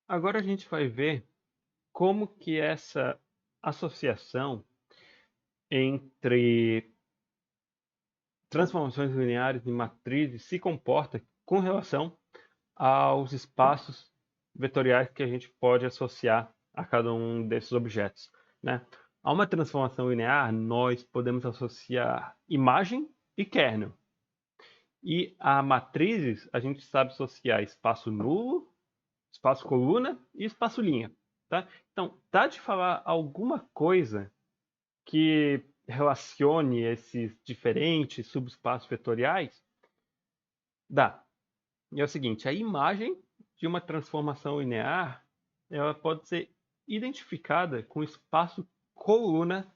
Agora a gente vai ver como que essa associação entre transformações lineares em matrizes se comporta com relação aos espaços vetoriais que a gente pode associar a cada um desses objetos, né? A uma transformação linear, nós podemos associar imagem e kernel. E a matrizes, a gente sabe associar espaço nulo, espaço coluna e espaço linha, tá? Então, dá de falar alguma coisa que relacione esses diferentes subespaços vetoriais? Dá. E é o seguinte, a imagem de uma transformação linear, ela pode ser identificada com o espaço coluna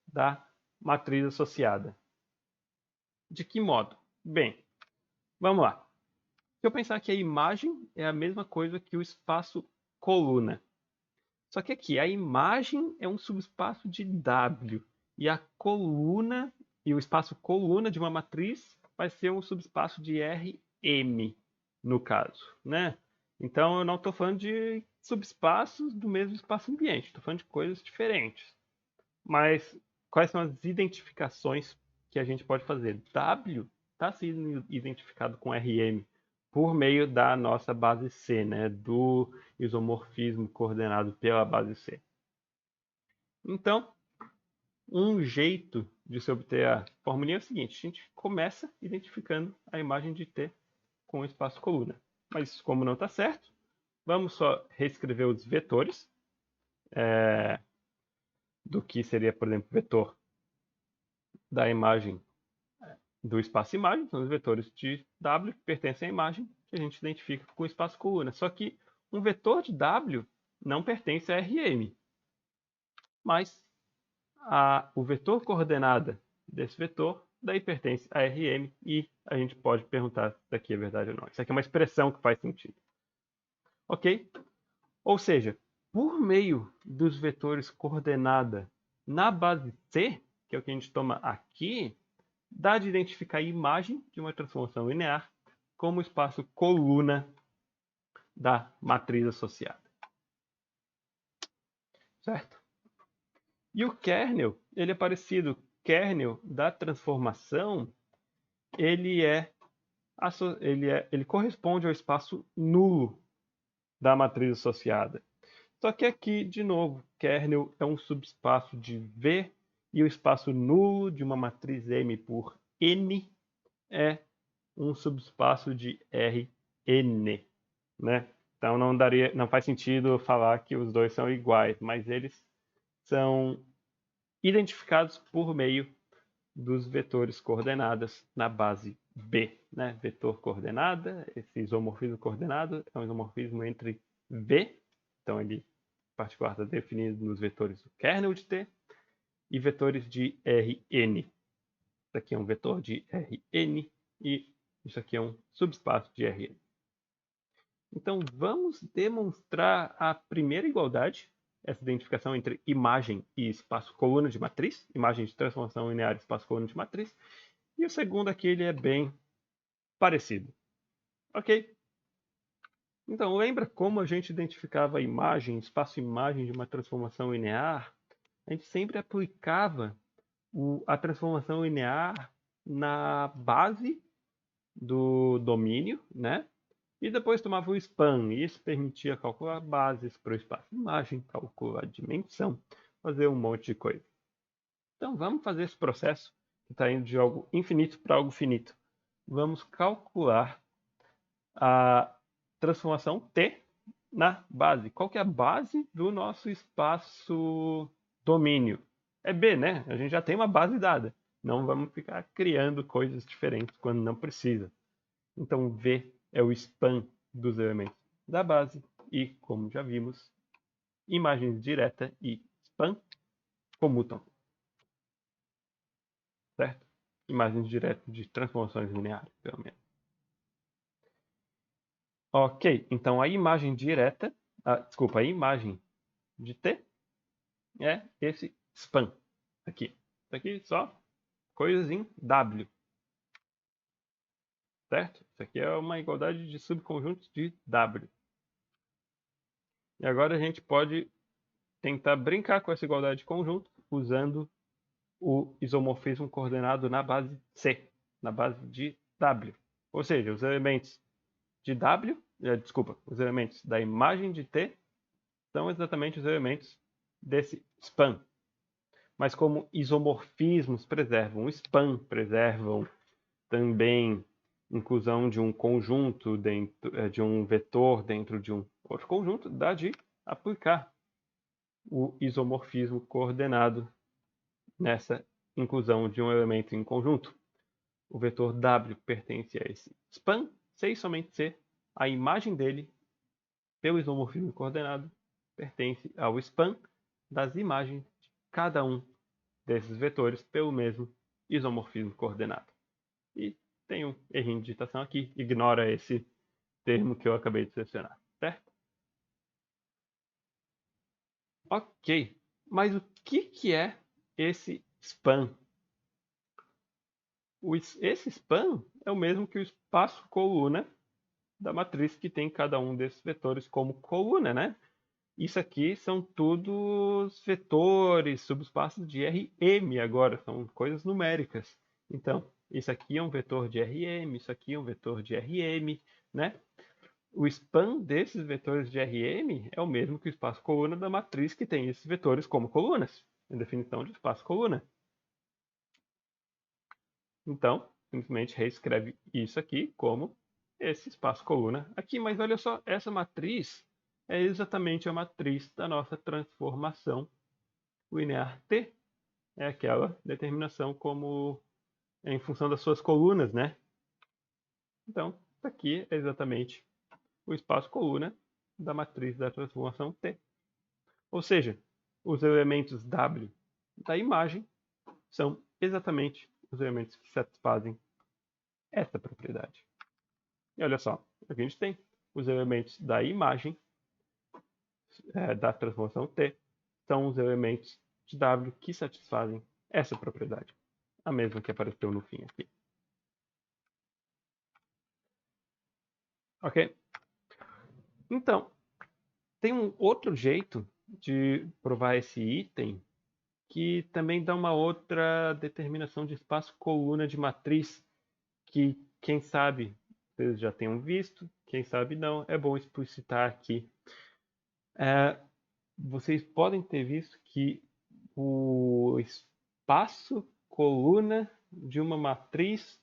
da matriz associada. De que modo? Bem, vamos lá. Se eu pensar que a imagem é a mesma coisa que o espaço coluna, só que aqui a imagem é um subespaço de W e a coluna e o espaço coluna de uma matriz vai ser um subespaço de Rm, no caso, né? Então eu não estou falando de subespaços do mesmo espaço ambiente, estou falando de coisas diferentes. Mas quais são as identificações que a gente pode fazer? W está sendo identificado com Rm por meio da nossa base C, né? Do isomorfismo coordenado pela base C. Então, um jeito de se obter a formulinha é o seguinte: a gente começa identificando a imagem de T com o espaço coluna. Mas como não está certo, vamos só reescrever os vetores do que seria, por exemplo, vetor da imagem do espaço imagem, são os vetores de W que pertencem à imagem, que a gente identifica com o espaço coluna. Só que um vetor de W não pertence a Rm, mas o vetor coordenada desse vetor daí pertence a Rm e a gente pode perguntar se isso aqui é verdade ou não. Isso aqui é uma expressão que faz sentido. Ok? Ou seja, por meio dos vetores coordenada na base C, que é o que a gente toma aqui, dá de identificar a imagem de uma transformação linear como espaço coluna da matriz associada. Certo? E o kernel, ele é parecido. O kernel da transformação, ele ele corresponde ao espaço nulo da matriz associada. Só que aqui, de novo, kernel é um subespaço de V e o espaço nulo de uma matriz M por N é um subespaço de Rn, né? Então não faz sentido falar que os dois são iguais, mas eles são identificados por meio dos vetores coordenadas na base B, né? Vetor coordenada, esse isomorfismo coordenado é um isomorfismo entre V, então ele em particular está definido nos vetores do kernel de T, e vetores de Rn. Isso aqui é um vetor de Rn e isso aqui é um subespaço de Rn. Então vamos demonstrar a primeira igualdade, essa identificação entre imagem e espaço coluna de matriz, imagem de transformação linear e espaço coluna de matriz. E o segundo aqui ele é bem parecido. Ok? Então lembra como a gente identificava a imagem, espaço-imagem de uma transformação linear? A gente sempre aplicava a transformação linear na base do domínio, né? E depois tomava o span. E isso permitia calcular bases para o espaço-imagem, calcular a dimensão, fazer um monte de coisa. Então vamos fazer esse processo que está indo de algo infinito para algo finito. Vamos calcular a transformação T na base. Qual que é a base do nosso espaço domínio? É B, né? A gente já tem uma base dada. Não vamos ficar criando coisas diferentes quando não precisa. Então V é o span dos elementos da base e, como já vimos, imagens direta e span comutam. Certo? Imagens diretas de transformações lineares, pelo menos. Ok, então a imagem direta, desculpa, a imagem de T é esse span aqui. Isso aqui só coisas em W. Certo? Isso aqui é uma igualdade de subconjuntos de W. E agora a gente pode tentar brincar com essa igualdade de conjunto usando o isomorfismo coordenado na base C, na base de W. Ou seja, os elementos de W, os elementos da imagem de T são exatamente os elementos desse span. Mas como isomorfismos preservam o span, preservam também inclusão de um conjunto dentro de um vetor dentro de um outro conjunto, dá de aplicar o isomorfismo coordenado nessa inclusão de um elemento em conjunto. O vetor W pertence a esse span, C e somente C. A imagem dele, pelo isomorfismo coordenado, pertence ao span das imagens de cada um desses vetores pelo mesmo isomorfismo coordenado. E tem um errinho de digitação aqui, ignora esse termo que eu acabei de selecionar, certo? Ok, mas o que é esse span? Esse span é o mesmo que o espaço coluna da matriz que tem cada um desses vetores como coluna, né? Isso aqui são todos vetores, subespaços de Rm agora, são coisas numéricas. Então, isso aqui é um vetor de Rm, isso aqui é um vetor de Rm, né? O span desses vetores de Rm é o mesmo que o espaço coluna da matriz que tem esses vetores como colunas, em definição de espaço coluna. Então, simplesmente reescreve isso aqui como esse espaço coluna aqui. Mas olha só, essa matriz é exatamente a matriz da nossa transformação linear T. É aquela determinação como em função das suas colunas, né? Então, isso aqui é exatamente o espaço coluna da matriz da transformação T. Ou seja, os elementos W da imagem são exatamente os elementos que satisfazem essa propriedade. E olha só, aqui a gente tem os elementos da imagem da transformação T, são os elementos de W que satisfazem essa propriedade, a mesma que apareceu no fim aqui. Ok? Então, tem um outro jeito de provar esse item que também dá uma outra determinação de espaço coluna de matriz que, quem sabe, vocês já tenham visto, quem sabe não, é bom explicitar aqui. Vocês podem ter visto que o espaço coluna de uma matriz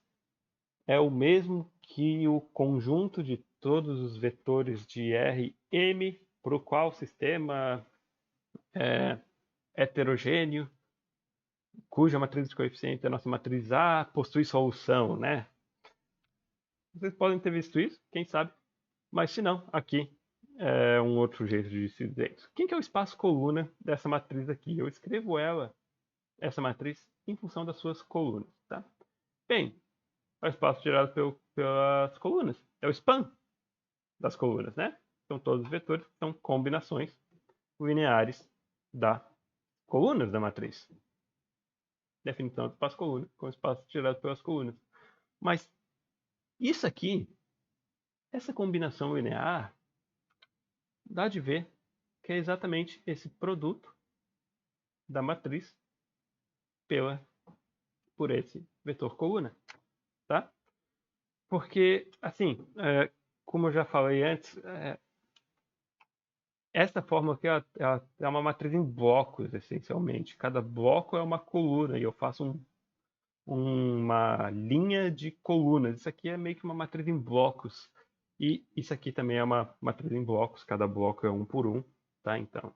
é o mesmo que o conjunto de todos os vetores de Rm para o qual o sistema é heterogêneo, cuja matriz de coeficiente, a nossa matriz A, possui solução, né? Vocês podem ter visto isso, quem sabe, mas se não, aqui é um outro jeito de se dizer isso. Quem que é o espaço coluna dessa matriz aqui? Eu escrevo essa matriz, em função das suas colunas, tá? Bem, é o espaço gerado pelas colunas. É o span das colunas, né? São todos os vetores que são combinações lineares das colunas da matriz. Definição do espaço coluna com espaço gerado pelas colunas. Mas isso aqui, essa combinação linear, dá de ver que é exatamente esse produto da matriz por esse vetor coluna, tá? Porque, assim, como eu já falei antes, essa fórmula aqui ela é uma matriz em blocos, essencialmente. Cada bloco é uma coluna e eu faço uma linha de colunas. Isso aqui é meio que uma matriz em blocos. E isso aqui também é uma matriz em blocos. Cada bloco é um por um, tá? Então, não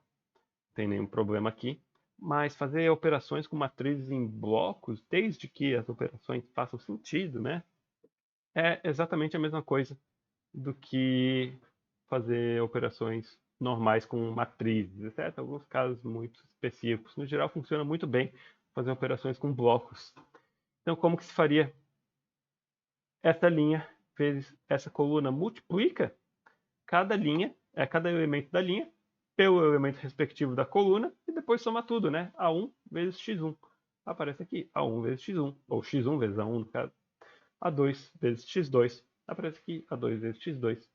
tem nenhum problema aqui. Mas fazer operações com matrizes em blocos, desde que as operações façam sentido, né? É exatamente a mesma coisa do que fazer operações normais com matrizes, exceto alguns casos muito específicos. No geral, funciona muito bem fazer operações com blocos. Então, como que se faria? Essa linha vezes essa coluna multiplica cada elemento da linha pelo elemento respectivo da coluna e depois soma tudo, né? A1 vezes x1. Aparece aqui A1 vezes x1, ou x1 vezes A1 no caso. A2 vezes x2. Aparece aqui A2 vezes x2.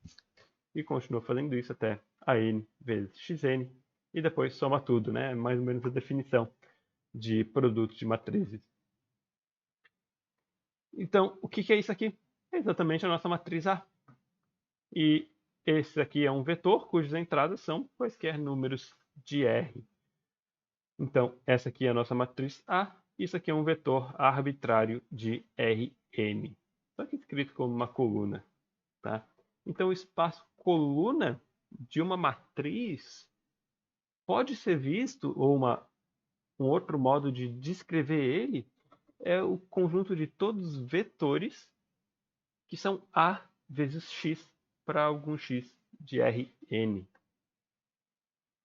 e continua fazendo isso até a n vezes xn, e depois soma tudo, né? Mais ou menos a definição de produto de matrizes. Então, o que é isso aqui? É exatamente a nossa matriz A. E esse aqui é um vetor cujas entradas são quaisquer números de R. Então, essa aqui é a nossa matriz A. Isso aqui é um vetor arbitrário de Rn. Só que escrito como uma coluna. Tá? Então, o espaço coluna de uma matriz pode ser visto, ou um outro modo de descrever ele, é o conjunto de todos os vetores que são A vezes X para algum X de Rn.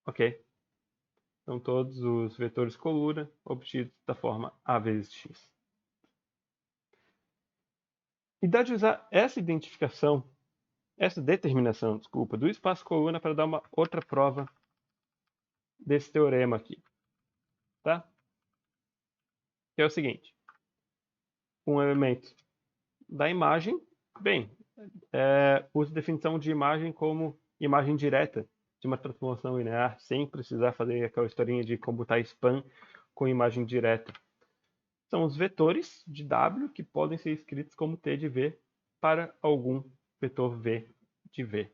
Ok? São todos os vetores coluna obtidos da forma A vezes X. E dá de usar essa determinação, do espaço coluna para dar uma outra prova desse teorema aqui. Tá? Que é o seguinte. Um elemento da imagem, bem, usa a definição de imagem como imagem direta de uma transformação linear, sem precisar fazer aquela historinha de computar span com imagem direta. São os vetores de W que podem ser escritos como T de V para algum vetor V de V.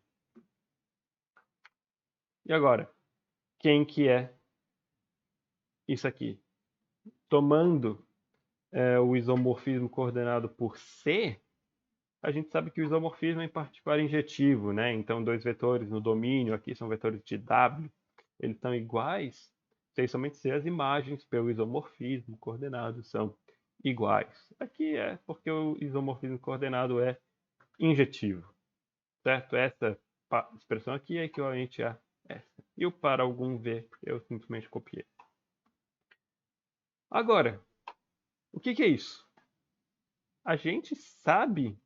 E agora, quem que é isso aqui? Tomando o isomorfismo coordenado por C, a gente sabe que o isomorfismo é em particular injetivo, né? Então, dois vetores no domínio aqui são vetores de W, eles estão iguais, sem somente ser as imagens pelo isomorfismo coordenado são iguais. Aqui é porque o isomorfismo coordenado é injetivo, certo? Essa expressão aqui é equivalente a essa. E o para algum V eu simplesmente copiei. Agora, o que é isso? A gente sabe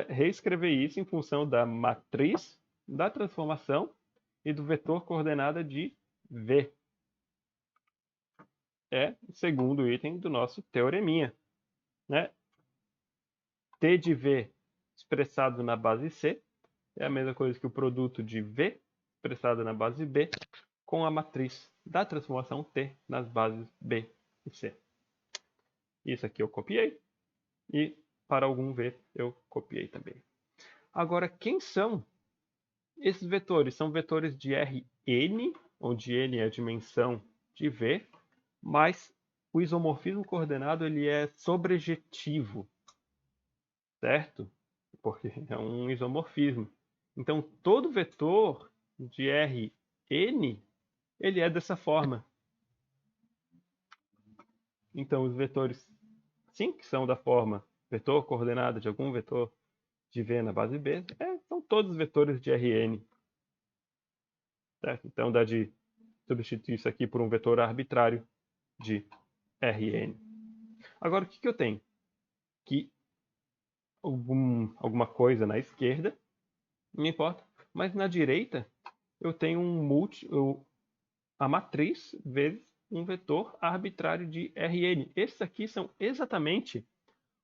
reescrever isso em função da matriz da transformação e do vetor coordenada de V. É o segundo item do nosso teoreminha. Né? T de V expressado na base C é a mesma coisa que o produto de V expressado na base B com a matriz da transformação T nas bases B e C. Isso aqui eu copiei e para algum V eu copiei também. Agora, quem são esses vetores? São vetores de Rn, onde n é a dimensão de V, mas o isomorfismo coordenado ele é sobrejetivo, certo? Porque é um isomorfismo. Então, todo vetor de Rn, ele é dessa forma. Então, os vetores, sim, que são da forma vetor coordenado de algum vetor de V na base B, são todos vetores de Rn. Certo? Então, dá de substituir isso aqui por um vetor arbitrário de Rn. Agora, o que eu tenho? Que alguma coisa na esquerda, não importa, mas na direita eu tenho a matriz vezes um vetor arbitrário de Rn. Esses aqui são exatamente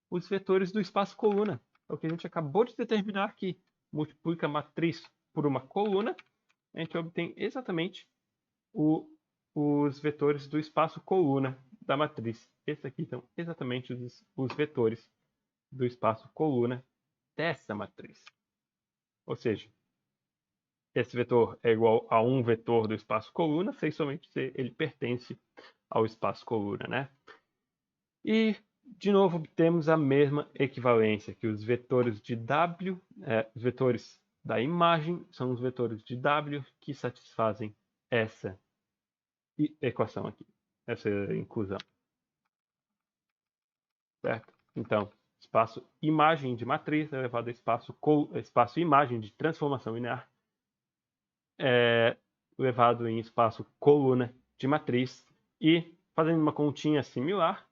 os vetores do espaço coluna. É o que a gente acabou de determinar aqui. Multiplica a matriz por uma coluna, a gente obtém exatamente os vetores do espaço coluna da matriz. Esses aqui são exatamente os vetores do espaço coluna dessa matriz. Ou seja, esse vetor é igual a um vetor do espaço coluna, sem somente ser ele pertence ao espaço coluna, né? E, de novo, obtemos a mesma equivalência, que os vetores de W, os vetores da imagem, são os vetores de W que satisfazem essa equação aqui, essa inclusão. Certo? Então, espaço imagem de matriz elevado a espaço imagem de transformação linear elevado em espaço coluna de matriz. E, fazendo uma continha similar,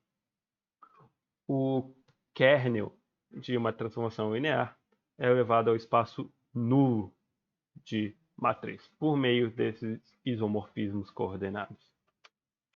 o kernel de uma transformação linear é elevado ao espaço nulo de matriz, por meio desses isomorfismos coordenados.